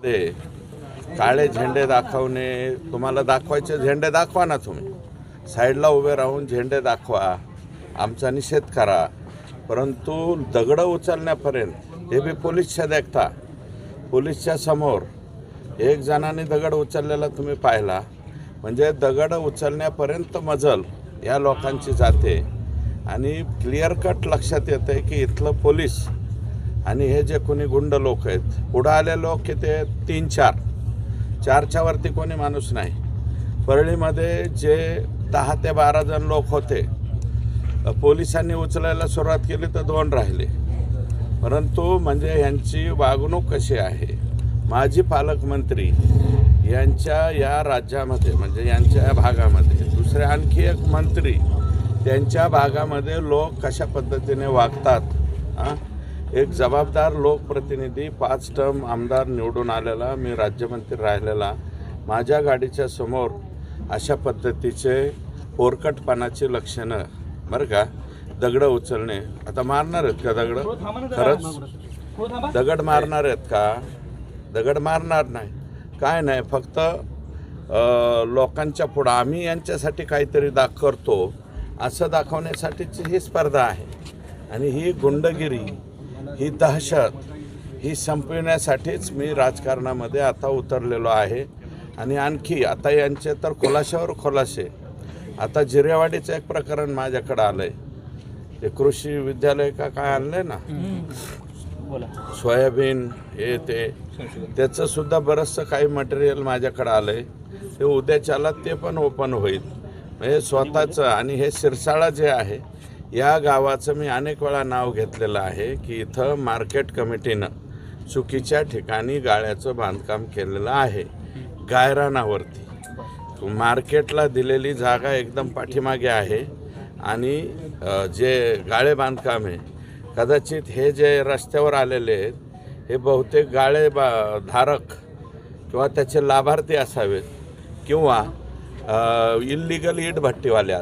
ते काळे झेंडे दाखवणे, तुम्हाला दाखवायचे झेंडे दाखवा ना, तुम्ही साईडला उभे राहून झेंडे दाखवा, आमचा निषेध करा, परंतु दगडं उचलण्यापर्यंत हे बी पोलीसच्या देखता पोलीसच्या समोर एक जणांनी दगड उचललेला तुम्ही पाहिला, म्हणजे दगड उचलण्यापर्यंत मजल या लोकांची जाते आणि क्लिअर कट लक्षात येतं की इथलं पोलीस आणि हे जे कोणी गुंड लोक आहेत, पुढं आले लोक की ते 3-4च्या वरती कोणी माणूस नाही. परळीमध्ये जे 10 ते 12 जण लोक होते, पोलिसांनी उचलायला सुरुवात केली तर 2 राहिले. परंतु म्हणजे यांची वागणूक कशी आहे, माजी पालकमंत्री यांच्या या राज्यामध्ये म्हणजे यांच्या या भागामध्ये दुसरे आणखी एक मंत्री त्यांच्या भागामध्ये लोक कशा पद्धतीने वागतात. एक जबाबदार लोकप्रतिनिधी 5 टर्म आमदार निवडून आलेला, मी राज्यमंत्री राहिलेला, माझ्या गाडीच्या समोर अशा पद्धतीचे पोरकटपणाची लक्षणं, बरं का, दगडं उचलणे. आता मारणार आहेत का दगडं? खरंच दगड मारणार आहेत का? दगड मारणार नाही, काय नाही, फक्त लोकांच्या पुढं आम्ही यांच्यासाठी काहीतरी करतो असं दाखवण्यासाठीची ही स्पर्धा आहे. आणि ही गुंडगिरी, ही दहशत, ही संपविण्यासाठीच मी राजकारणामध्ये आता उतरलेलो आहे. आणि आणखी आता यांचे तर खुलाशावर खुलासे. आता जिरेवाडीचं एक प्रकरण माझ्याकडं आलं आहे, ते कृषी विद्यालय का काय आणलं आहे ना, सोयाबीन हे ते, त्याचंसुद्धा बरंचसं काही मटेरियल माझ्याकडं आलं आहे. ते उद्याच्याला ते पण ओपन होईल. म्हणजे स्वतःचं. आणि हे सिरसाळा जे आहे या गावाचं मी अनेक वेळा नाव घेतलेलं आहे की इथं मार्केट कमिटीनं चुकीच्या ठिकाणी गाळ्याचं बांधकाम केलेलं आहे. गायरानावरती मार्केटला दिलेली जागा एकदम पाठीमागे आहे आणि जे गाळे बांधकाम आहे, कदाचित हे जे रस्त्यावर आलेले आहेत हे बहुतेक गाळे धारक किंवा त्याचे लाभार्थी असावेत किंवा इल्लीगल इटभट्टीवाले असतात.